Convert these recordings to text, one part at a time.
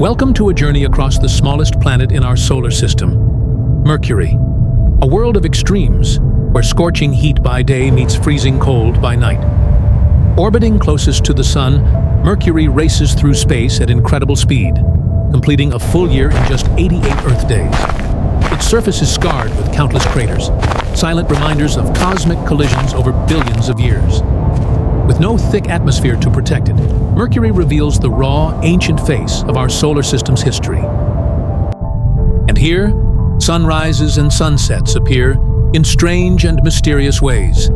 Welcome to a journey across the smallest planet in our solar system, Mercury, a world of extremes where scorching heat by day meets freezing cold by night. Orbiting closest to the Sun, Mercury races through space at incredible speed, completing a full year in just 88 Earth days. Its surface is scarred with countless craters, silent reminders of cosmic collisions over billions of years. With no thick atmosphere to protect it, Mercury reveals the raw, ancient face of our solar system's history. And here, sunrises and sunsets appear in strange and mysterious ways.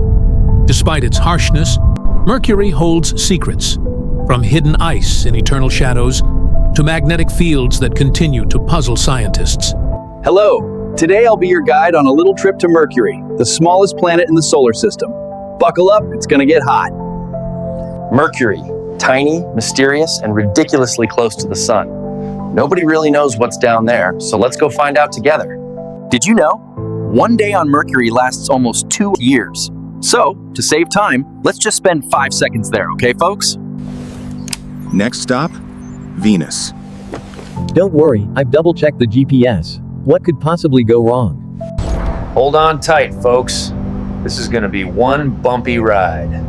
Despite its harshness, Mercury holds secrets, from hidden ice in eternal shadows to magnetic fields that continue to puzzle scientists. Hello! Today I'll be your guide on a little trip to Mercury, the smallest planet in the solar system. Buckle up, it's gonna get hot. Mercury, tiny, mysterious, and ridiculously close to the Sun. Nobody really knows what's down there, so let's go find out together. Did you know? One day on Mercury lasts almost 2 years. So, to save time, let's just spend 5 seconds there, okay folks? Next stop, Venus. Don't worry, I've double-checked the GPS. What could possibly go wrong? Hold on tight, folks. This is gonna be one bumpy ride.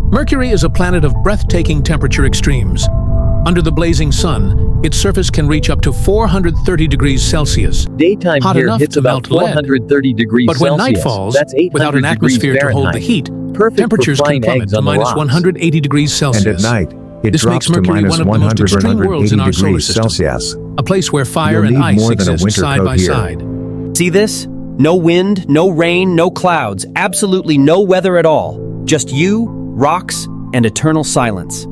Mercury is a planet of breathtaking temperature extremes. Under the blazing sun, its surface can reach up to 430 degrees Celsius. Daytime hot here enough hits to about melt lead. 430 degrees But when Celsius. night falls, That's 800 without an atmosphere to hold the heat, Perfect temperatures for can frying plummet eggs to on the minus rocks. 180 degrees Celsius. And at night, it This drops makes to Mercury minus one of the most extreme worlds in our solar degrees system. Celsius. A place where fire You'll and need ice more than a exist winter side coat by here. side. See this? No wind, no rain, no clouds, absolutely no weather at all. Just you, rocks, and eternal silence.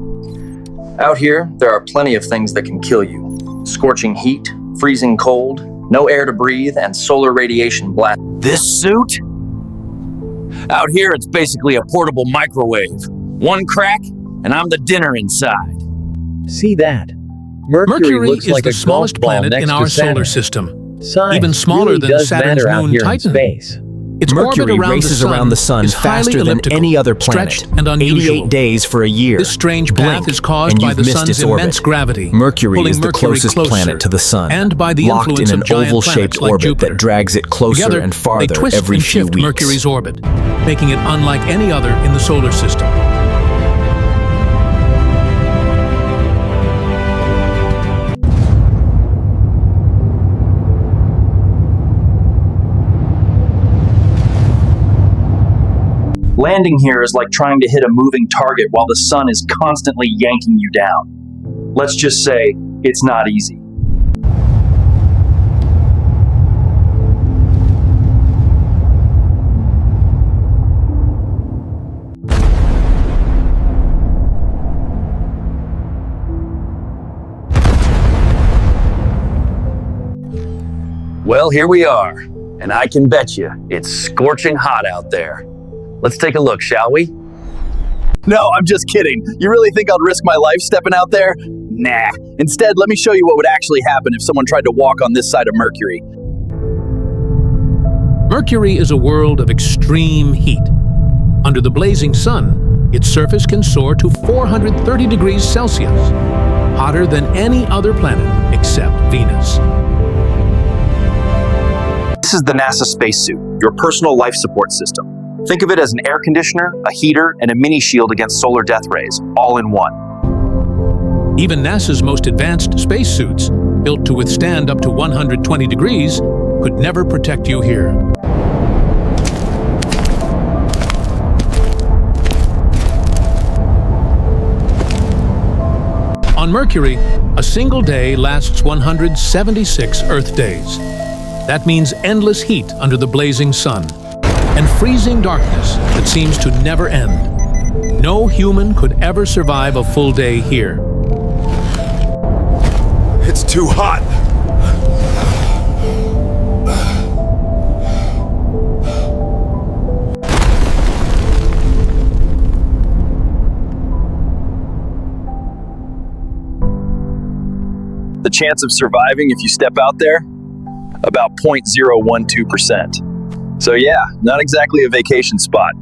Out here, there are plenty of things that can kill you. Scorching heat, freezing cold, no air to breathe, and solar radiation blast. This suit? Out here, it's basically a portable microwave. One crack, and I'm the dinner inside. See that? Mercury looks is like the a smallest golf ball planet next in to our Saturn. solar system. Size Even smaller really than does Saturn's matter out moon here in Titan. space. Its Mercury orbit around races the sun around the sun is highly faster than elliptical, any other planet. stretched and unusual. 88 days for a year. This strange path Blink, is caused and by you've the missed sun's its orbit. immense gravity, Mercury pulling is the Mercury closest closer, planet to the Sun, and by the locked influence in an of giant oval-shaped planets like orbit Jupiter. that drags it closer Together, and they farther twist every and few shift weeks. Mercury's orbit, making it unlike any other in the solar system. Landing here is like trying to hit a moving target while the sun is constantly yanking you down. Let's just say, it's not easy. Well, here we are, and I can bet you it's scorching hot out there. Let's take a look, shall we? No, I'm just kidding. You really think I'd risk my life stepping out there? Nah. Instead, let me show you what would actually happen if someone tried to walk on this side of Mercury. Mercury is a world of extreme heat. Under the blazing sun, its surface can soar to 430 degrees Celsius, hotter than any other planet except Venus. This is the NASA spacesuit, your personal life support system. Think of it as an air conditioner, a heater, and a mini shield against solar death rays, all in one. Even NASA's most advanced spacesuits, built to withstand up to 120 degrees, could never protect you here. On Mercury, a single day lasts 176 Earth days. That means endless heat under the blazing sun, and freezing darkness that seems to never end. No human could ever survive a full day here. It's too hot. chance of surviving if you step out there? About 0.012%. So yeah, not exactly a vacation spot.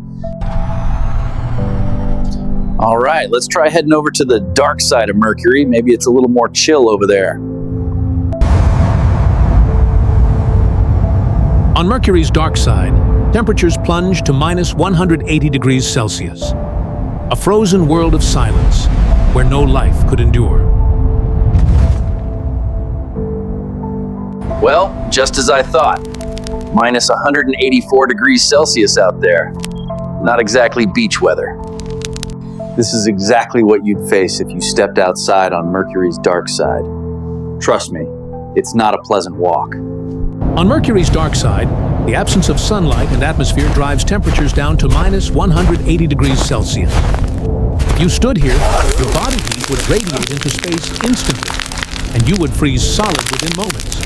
All right, let's try heading over to the dark side of Mercury. Maybe it's a little more chill over there. On Mercury's dark side, temperatures plunge to minus 180 degrees Celsius. A frozen world of silence where no life could endure. Well, just as I thought. Minus 184 degrees Celsius out there. Not exactly beach weather. This is exactly what you'd face if you stepped outside on Mercury's dark side. Trust me, it's not a pleasant walk. On Mercury's dark side, the absence of sunlight and atmosphere drives temperatures down to minus 180 degrees Celsius. If you stood here, your body heat would radiate into space instantly, and you would freeze solid within moments.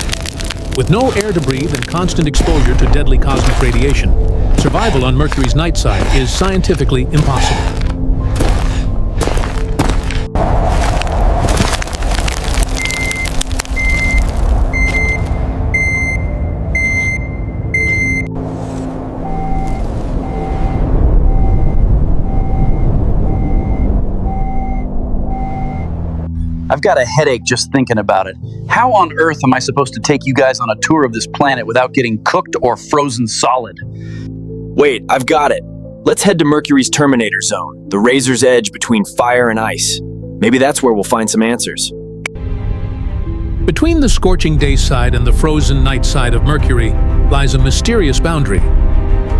With no air to breathe and constant exposure to deadly cosmic radiation, survival on Mercury's night side is scientifically impossible. I've got a headache just thinking about it. How on earth am I supposed to take you guys on a tour of this planet without getting cooked or frozen solid? Wait, I've got it. Let's head to Mercury's Terminator Zone, the razor's edge between fire and ice. Maybe that's where we'll find some answers. Between the scorching day side and the frozen night side of Mercury lies a mysterious boundary,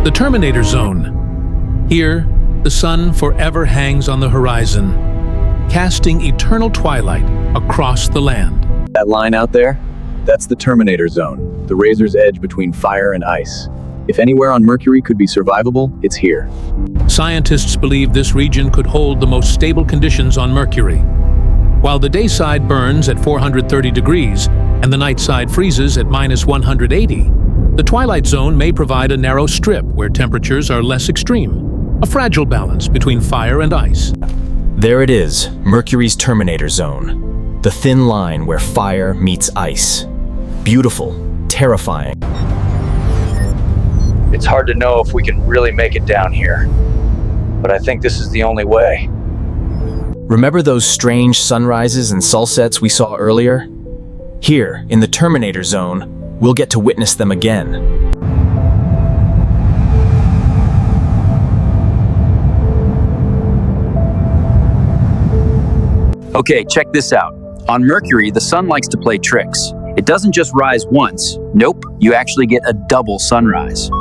the Terminator Zone. Here, the sun forever hangs on the horizon, casting eternal twilight across the land. That line out there? That's the Terminator Zone, the razor's edge between fire and ice. If anywhere on Mercury could be survivable, it's here. Scientists believe this region could hold the most stable conditions on Mercury. While the day side burns at 430 degrees and the night side freezes at minus 180, the twilight zone may provide a narrow strip where temperatures are less extreme, a fragile balance between fire and ice. There it is, Mercury's Terminator Zone. The thin line where fire meets ice. Beautiful, terrifying. It's hard to know if we can really make it down here, but I think this is the only way. Remember those strange sunrises and sunsets we saw earlier? Here, in the Terminator Zone, we'll get to witness them again. Okay, check this out. On Mercury, the sun likes to play tricks. It doesn't just rise once. Nope, you actually get a double sunrise.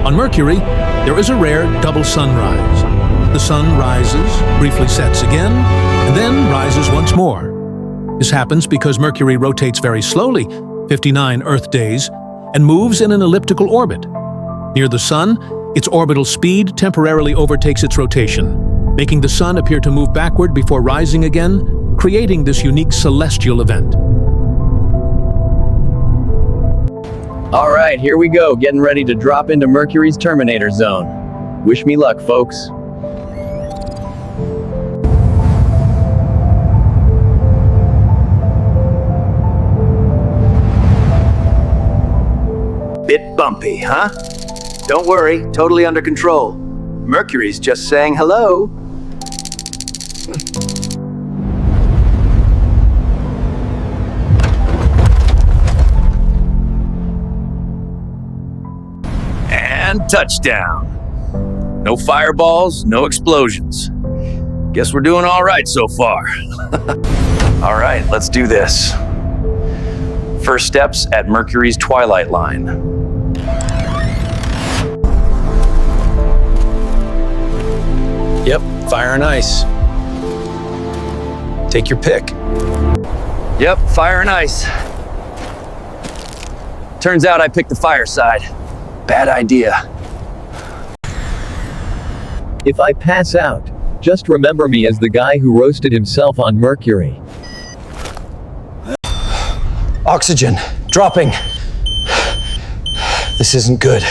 On Mercury, there is a rare double sunrise. The sun rises, briefly sets again, and then rises once more. This happens because Mercury rotates very slowly, 59 Earth days, and moves in an elliptical orbit. Near the sun, its orbital speed temporarily overtakes its rotation, making the sun appear to move backward before rising again, creating this unique celestial event. All right, here we go, getting ready to drop into Mercury's Terminator Zone. Wish me luck, folks. Bit bumpy, huh? Don't worry, totally under control. Mercury's just saying hello. And touchdown. No fireballs, no explosions. Guess we're doing all right so far. All right, let's do this. First steps at Mercury's twilight line. Yep, fire and ice. Take your pick. Yep, fire and ice. Turns out I picked the fire side. Bad idea. If I pass out, just remember me as the guy who roasted himself on Mercury. Oxygen, dropping. This isn't good.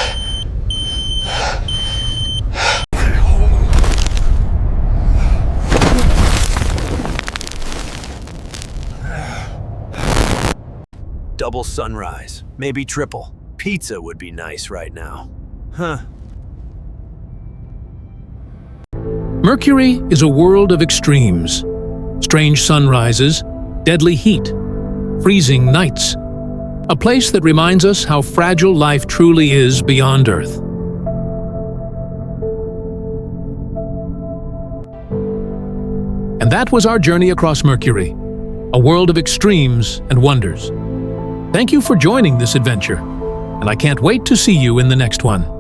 Double sunrise, maybe triple. Pizza would be nice right now. Huh. Mercury is a world of extremes. Strange sunrises, deadly heat, freezing nights. A place that reminds us how fragile life truly is beyond Earth. And that was our journey across Mercury, a world of extremes and wonders. Thank you for joining this adventure, and I can't wait to see you in the next one.